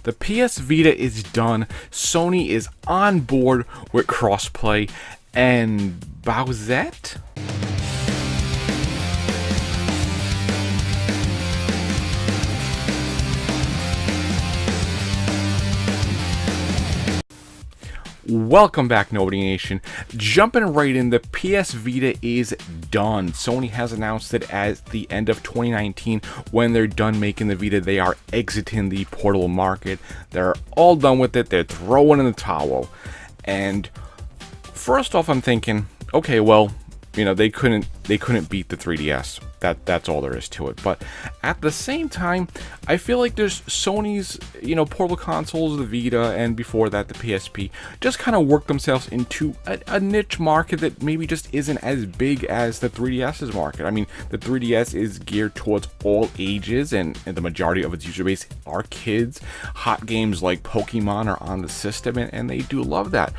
The PS Vita is done. Sony is on board with crossplay, and Bowsette? Welcome back, Nobody Nation. Jumping right in, the PS Vita is done. Sony has announced that at the end of 2019, when they're done making the Vita, they are exiting the portable market. They're all done with it. They're throwing in the towel. And first off, I'm thinking, okay, well, you know, they couldn't beat the 3DS. That's all there is to it. But at the same time, I feel like there's Sony's, portable consoles, the Vita, and before that the PSP, just kind of worked themselves into a niche market that maybe just isn't as big as the 3DS's market. I mean, the 3DS is geared towards all ages, and the majority of its user base are kids. Hot games like Pokemon are on the system, and they do love that.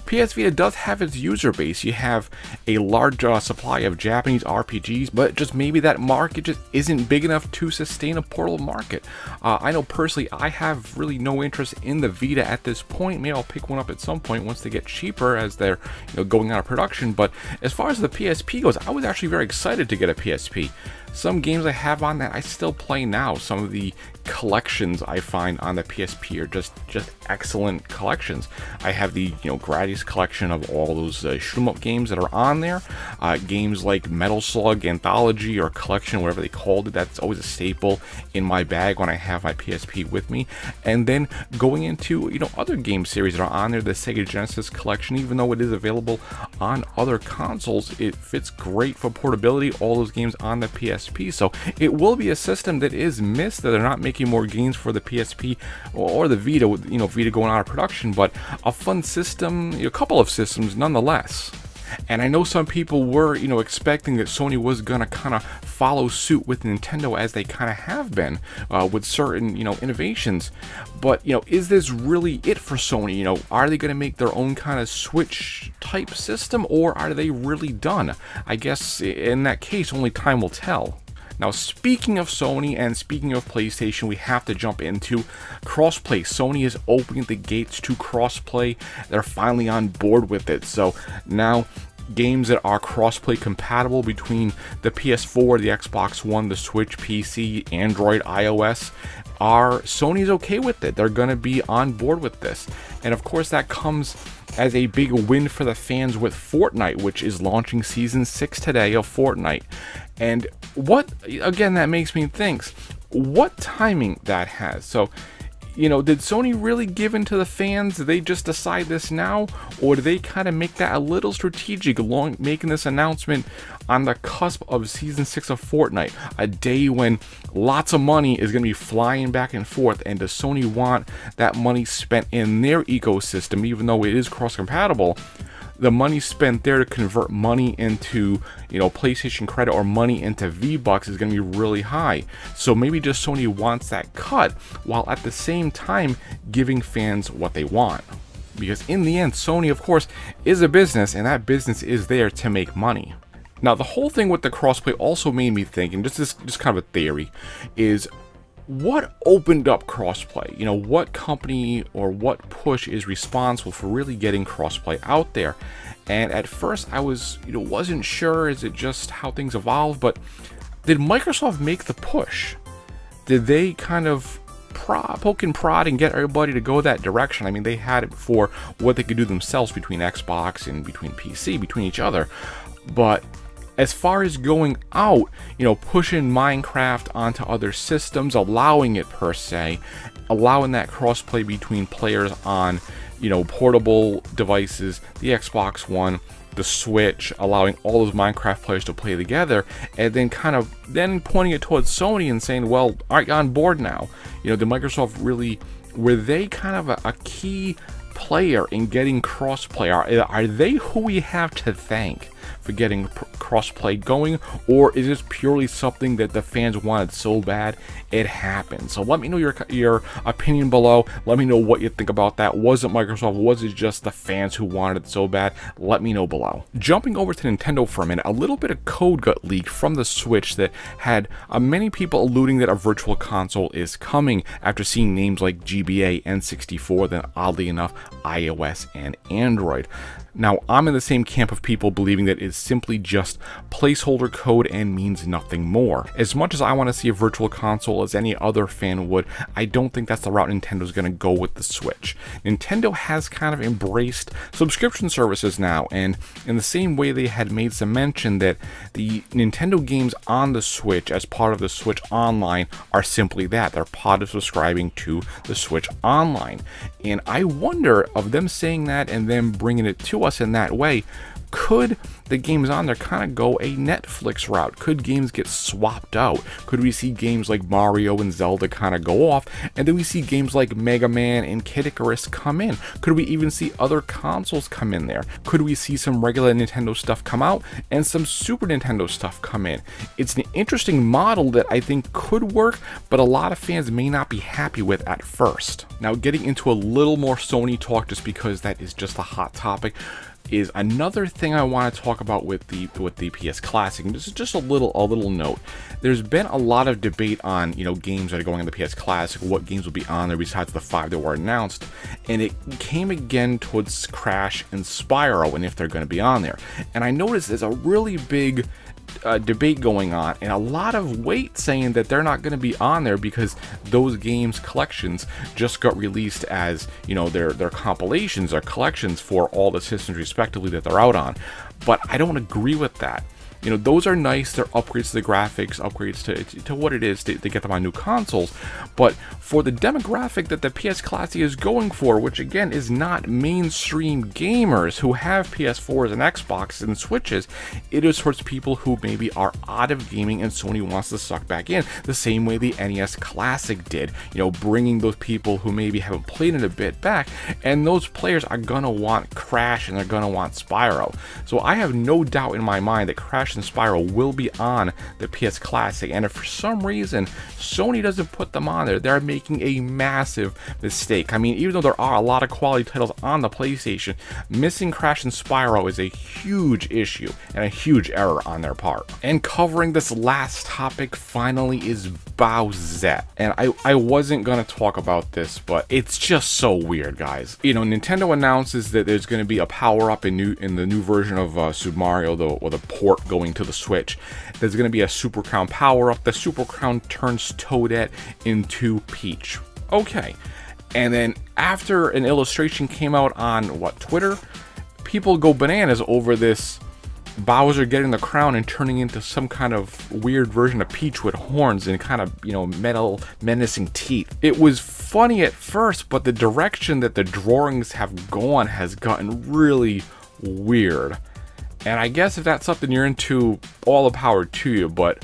PS Vita does have its user base. You have a large supply of Japanese RPGs, but just maybe that market just isn't big enough to sustain a portable market. I know personally I have really no interest in the Vita at this point. Maybe I'll pick one up at some point once they get cheaper as they're going out of production. But as far as the PSP goes, I was actually very excited to get a PSP. Some games I have on that I still play now. Some of the collections I find on the PSP are just excellent collections. I have the Gradius collection of all those shoot 'em up games that are on there. Games like Metal Slug Anthology or Collection, whatever they called it, that's always a staple in my bag when I have my PSP with me. And then going into other game series that are on there, the Sega Genesis collection, even though it is available on other consoles, it fits great for portability. All those games on the PSP, so it will be a system that is missed, that they're not making more games for the PSP or the Vita, with Vita going out of production, but a fun system, a couple of systems nonetheless. And I know some people were, expecting that Sony was gonna kind of follow suit with Nintendo, as they kind of have been with certain, innovations. But is this really it for Sony? Are they gonna make their own kind of Switch type system, or are they really done? I guess in that case, only time will tell. Now, speaking of Sony and speaking of PlayStation, we have to jump into crossplay. Sony is opening the gates to crossplay. They're finally on board with it. So now games that are crossplay compatible between the PS4, the Xbox One, the Switch, PC, Android, iOS, Sony's okay with it. They're going to be on board with this. And of course, that comes as a big win for the fans with Fortnite, which is launching Season 6 today of Fortnite. And that makes me think, what timing that has. So, did Sony really give in to the fans? Did they just decide this now? Or did they kind of make that a little strategic, making this announcement on the cusp of Season 6 of Fortnite? A day when lots of money is going to be flying back and forth. And does Sony want that money spent in their ecosystem, even though it is cross-compatible? The money spent there to convert money into, PlayStation credit or money into V-Bucks is going to be really high. So maybe just Sony wants that cut, while at the same time giving fans what they want. Because in the end, Sony, of course, is a business, and that business is there to make money. Now, the whole thing with the crossplay also made me think, and just kind of a theory, is what opened up crossplay? What company or what push is responsible for really getting crossplay out there? And at first I wasn't sure, is it just how things evolve? But did Microsoft make the push? Did they kind of poke and prod and get everybody to go that direction? I mean, they had it before, what they could do themselves between Xbox and between PC, between each other. But as far as going out, pushing Minecraft onto other systems, allowing it per se, allowing that crossplay between players on, portable devices, the Xbox One, the Switch, allowing all those Minecraft players to play together, and then then pointing it towards Sony and saying, well, are you on board now? Did Microsoft really, were they kind of a key player in getting crossplay? Are they who we have to thank for getting crossplay going, or is this purely something that the fans wanted so bad it happened? So let me know your opinion below. Let me know what you think about that. Was it Microsoft? Was it just the fans who wanted it so bad? Let me know below. Jumping over to Nintendo for a minute, a little bit of code got leaked from the Switch that had many people alluding that a virtual console is coming after seeing names like GBA, N64, then oddly enough iOS and Android. Now, I'm in the same camp of people believing that it's simply just placeholder code and means nothing more. As much as I want to see a virtual console as any other fan would, I don't think that's the route Nintendo's going to go with the Switch. Nintendo has kind of embraced subscription services now, and in the same way they had made some mention that the Nintendo games on the Switch as part of the Switch Online are simply that. They're part of subscribing to the Switch Online. And I wonder, of them saying that and them bringing it to us in that way, could the games on there kind of go a Netflix route? Could games get swapped out? Could we see games like Mario and Zelda kind of go off, and then we see games like Mega Man and Kid Icarus come in? Could we even see other consoles come in there? Could we see some regular Nintendo stuff come out and some Super Nintendo stuff come in? It's an interesting model that I think could work, but a lot of fans may not be happy with at first. Now, getting into a little more Sony talk, just because that is just a hot topic, is another thing I want to talk about with the PS Classic. And this is just a little note. There's been a lot of debate on, games that are going on the PS Classic, what games will be on there besides the 5 that were announced, and it came again towards Crash and Spyro and if they're going to be on there. And I noticed there's a really big debate going on and a lot of weight saying that they're not going to be on there because those games collections just got released as their compilations or collections for all the systems respectively that they're out on. But I don't agree with that. Those are nice. They're upgrades to the graphics, upgrades to what it is to get them on new consoles. But for the demographic that the PS Classic is going for, which again is not mainstream gamers who have PS4s and Xboxes and Switches, it is towards people who maybe are out of gaming and Sony wants to suck back in, the same way the NES Classic did. Bringing those people who maybe haven't played it a bit back, and those players are gonna want Crash and they're gonna want Spyro. So I have no doubt in my mind that Crash and Spyro will be on the PS Classic, and if for some reason Sony doesn't put them on there, they're making a massive mistake. I mean, even though there are a lot of quality titles on the PlayStation, missing Crash and Spyro is a huge issue and a huge error on their part. And covering this last topic finally is Bowsette. And I wasn't gonna talk about this, but it's just so weird, guys. Nintendo announces that there's gonna be a power-up in the new version of Super Mario, or the port going to the Switch. There's going to be a Super Crown power-up. The Super Crown turns Toadette into Peach. Okay. And then after an illustration came out on, Twitter, people go bananas over this Bowser getting the crown and turning into some kind of weird version of Peach with horns and kind of, metal menacing teeth. It was funny at first, but the direction that the drawings have gone has gotten really weird. And I guess if that's something you're into, all the power to you, but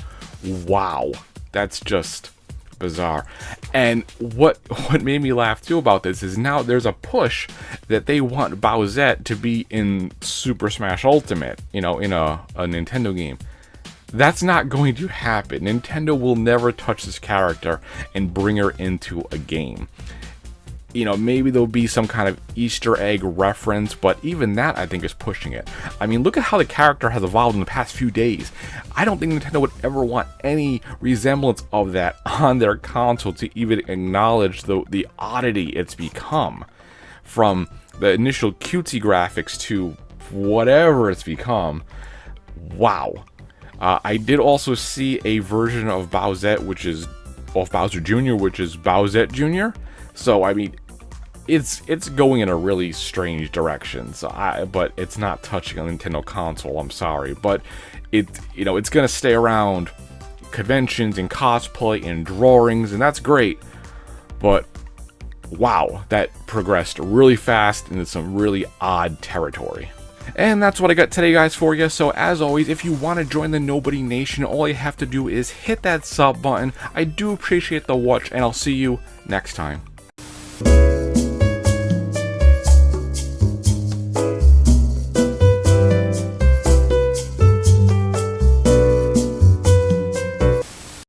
wow, that's just bizarre. And what made me laugh too about this is now there's a push that they want Bowsette to be in Super Smash Ultimate, in a Nintendo game. That's not going to happen. Nintendo will never touch this character and bring her into a game. Maybe there'll be some kind of Easter egg reference, but even that I think is pushing it. I mean, look at how the character has evolved in the past few days. I don't think Nintendo would ever want any resemblance of that on their console to even acknowledge the oddity it's become. From the initial cutesy graphics to whatever it's become. Wow. I did also see a version of Bowsette, of Bowser Jr., which is Bowsette Jr. So, I mean, it's going in a really strange direction. But it's not touching a Nintendo console. I'm sorry, but it's gonna stay around conventions and cosplay and drawings, and that's great. But wow, that progressed really fast into some really odd territory. And that's what I got today, guys, for you. So as always, if you want to join the Nobody Nation, all you have to do is hit that sub button. I do appreciate the watch, and I'll see you next time.